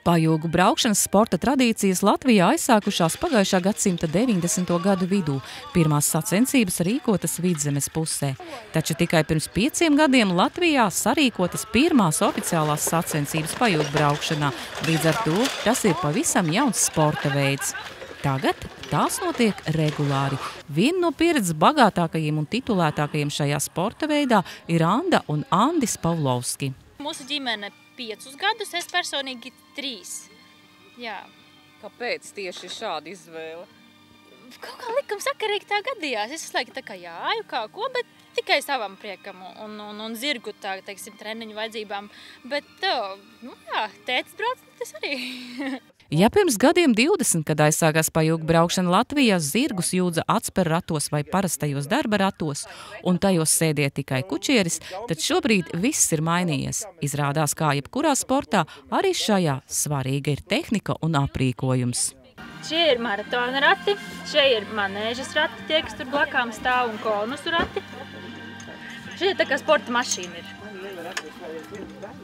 Pajūgu braukšanas sporta tradīcijas Latvijā aizsākušās pagājušā gadsimta 90. gadu vidū. Pirmās sacensības rīkotas Vidzemes pusē. Taču tikai pirms 5 gadiem Latvijā sarīkotas pirmās oficiālās sacensības pajūgu braukšanā. Līdz ar to tas ir pavisam jauns sporta veids. Tagad tās notiek regulāri. Viena no pieredzes bagātākajiem un titulētākajiem šajā sporta veidā ir Anda un Andis Pavlovski. Mūsu ģimene 5 gadus, es personīgi 3. Jā. Kāpēc tieši šāda izvēle? Kaut kā likumsakarīgi tā gadījās. Es visu laiku tā kā jāju, kā ko, bet tikai savam priekam un zirgu tā, teiksim, treniņu vajadzībām. Bet, jā, tētis brauc, tas arī. Ja pirms gadiem 20, kad aizsākās pajūgu braukšana Latvijā, zirgus jūdza atspēr ratos vai parastajos darba ratos, un tajos sēdēja tikai kučieris, tad šobrīd viss ir mainījies. Izrādās, kā jebkurā sportā, arī šajā svarīga ir tehnika un aprīkojums. Šie ir maratona rati, šie ir manēžas rati, tie, kas tur blakām stāv, un konusu rati. Šie tā kā sporta mašīna ir.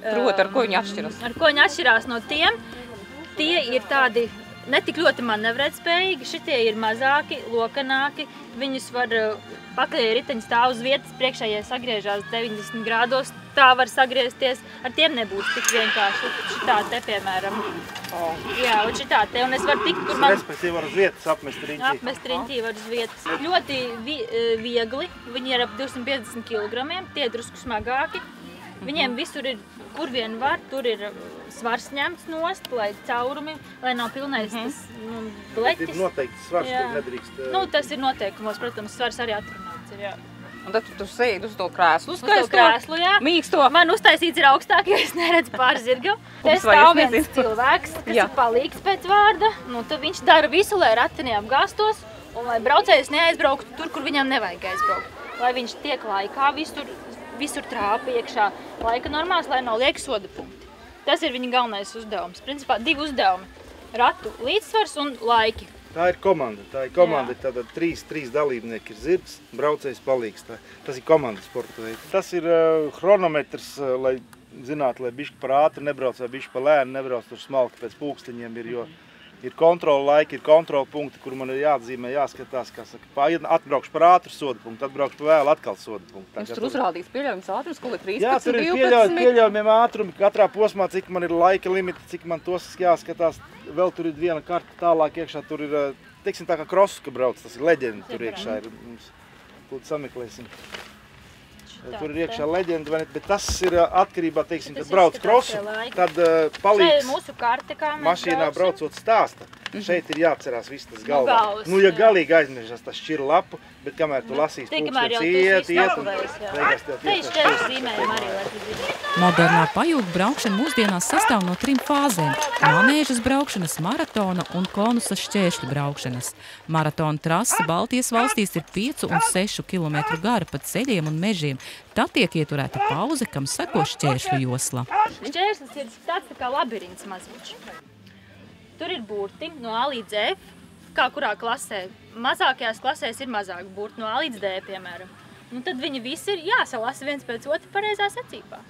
Proti, ar ko viņi atšķiras? Ar ko viņi atšķirās no tiem? Tie ir tādi ne tik ļoti manevrētspējīgi, šitie ir mazāki, lokanāki, viņus var pakaļēji riteņi stāv uz vietas, priekšējie sagriežās 90 grādos, tā var sagriezties, ar tiem nebūs tik vienkārši, šitā te, piemēram. Jā, un šitā te, un es varu tikt, kur man... Respektīvi var uz vietas apmest riņķī. Apmest riņķī var uz vietas. Ļoti viegli, viņi ir ap 250 kg, tie drusku smagāki. Viņiem visur ir, kur vien var, tur ir svars ņemts nost, lai caurumi, lai nav pilnais tas bleķis. Ir noteikti svars, tur nedrīkst... Tas ir noteikumos, protams, svars arī atrunāts ir, jā. Un tad tu sēdi uz to krēslu skaisto? Uz to krēslu, jā. Mīksto? Man uztaisīts ir augstāk, jo es neredzu pāri zirgam. Te stāv viens cilvēks, kas ir palīgs pēc vārda. Tad viņš dara visu, lai rati neapgāstos un lai braucējs neaizbrauktu tur, kur viņam nevajag aizbraukt. Lai viņš tiek laikā visur trāpa iekšā laika normās, lai nav lieki soda punkti. Tas ir viņa galvenais uzdevums. Principā 2 uzdevumi. Ratu līdzsvars un laiki. Tā ir komanda. Tātad 3 dalībnieki ir zirgs, braucējs palīgs. Tas ir komandas sporta veids. Tas ir chronometrs, lai zinātu, lai bišķi par ātri nebrauc vai bišķi par lēni nebrauc, tur smalki pēc pulksteņiem ir, jo ir kontrola laiki, ir kontrola punkti, kur man ir jāatzīmē, jāskatās, kā saka, atbraukšu par ātru soda punktu, atbraukšu par vēlu atkal soda punktu. Viņš tur uzrādīs pieļaujams ātrums, ko ir 13, 12? Jā, tur ir pieļaujamiem ātrumi, katrā posmā, cik man ir laika limiti, cik man tos jāskatās. Vēl tur ir viena karta tālāk iekšā, tur ir, teiksim tā kā krosu, ka brauc, tas ir leģenda tur iekšā, lūdzu sameklēsim. Tur ir iekšā leģenda, bet tas ir atkarībā, teiksim, kad brauc krosu, tad palīgs mašīnā braucot stāsta. Šeit ir jāatcerās viss tas galvā. Ja galīgi aizmiršas tas šķira lapu, bet kamēr tu lasīs pulkstens iet un beigās tev tiešām. Modernā pajūgu braukšana mūsdienās sastāv no 3 fāzēm – manēžas braukšanas, maratona un konusa šķēršļu braukšanas. Maratona trase Baltijas valstīs ir 5 un 6 km gara pa ceļiem un mežiem. Tā tiek ieturēta pauze, kam seko šķēršļu josla. Šķērslis ir tāds tā kā labirints maziņš. Tur ir burti no A līdz F, kā kurā klasē. Mazākajās klasēs ir mazāk burti, no A līdz D, piemēram. Un tad viņi visi ir jāsalasa viens pēc otru pareizā secībā.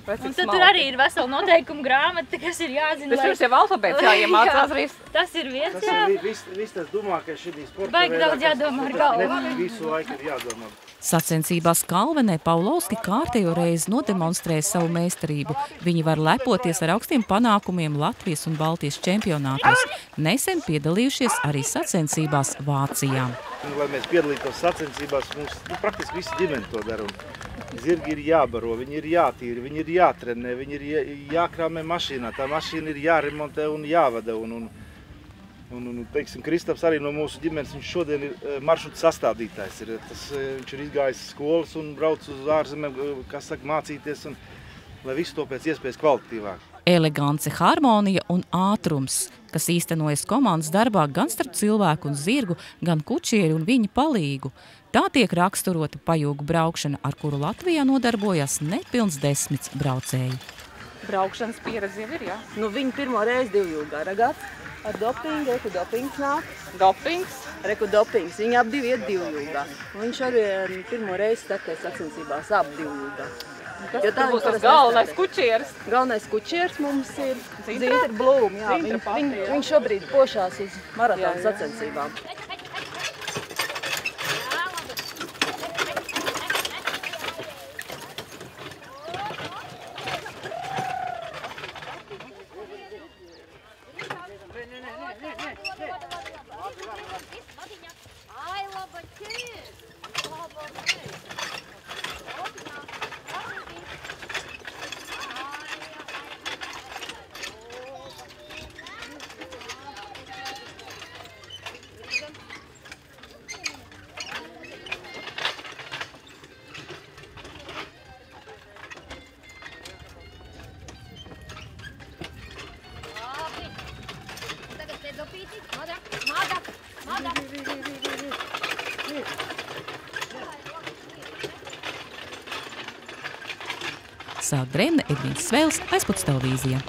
Un tad tur arī ir vesela noteikuma grāmata, kas ir jāzina. Tas ir jau alfabēts jāiemācās arī. Tas ir viens, jā. Tas ir viss tas domā, ka šī sporta veidā. Baigi daudz jādomā ar galvu. Visu laiku ir jādomā. Sacensībās Kalvenē Pavlovski kārtējo reizi nodemonstrēja savu meistarību. Viņi var lepoties ar augstiem panākumiem Latvijas un Baltijas čempionātos. Nesen piedalījušies arī sacensībās Vācijā. Lai mēs piedalītos sacensībās, mums praktiski visi ģimeni to dara. Zirgi ir jābaro, viņi ir jātīri, viņi ir jātrenē, viņi ir jākrāmē mašīnā. Tā mašīna ir jāremontē un jāvada. Teiksim, Kristaps arī no mūsu ģimenes, viņš šodien ir maršruta sastādītājs. Viņš ir izgājis skolas un brauc uz ārzemēm, kas saka, mācīties, un lai visu to pēc iespējas kvalitatīvāk. Elegance, harmonija un ātrums, kas īstenojas komandas darbā gan starp cilvēku un zirgu, gan kučieri un viņa palīgu. Tā tiek raksturota pajūgu braukšana, ar kuru Latvijā nodarbojas nepilns 10 braucēji. Braukšanas pieredze jau ir, jā? Viņi pirmo reizi 2 jūgā ragāt. Ar dopingu, reku dopings nāk. Dopings? Reku dopings. Viņi ap 2 iet 2 jūgā. Viņš arī pirmo reizi startē sacensībās ap 2 jūgā. Kas tur būs tas galvenais kučieris? Galvenais kučieris mums ir Zintra? Zintra Blūma. Jā, Zintra pati, jā. viņš šobrīd pošās uz maratona sacensībām. Sāk Drēmne, Edvīns Svēls, Aizputs televīzija.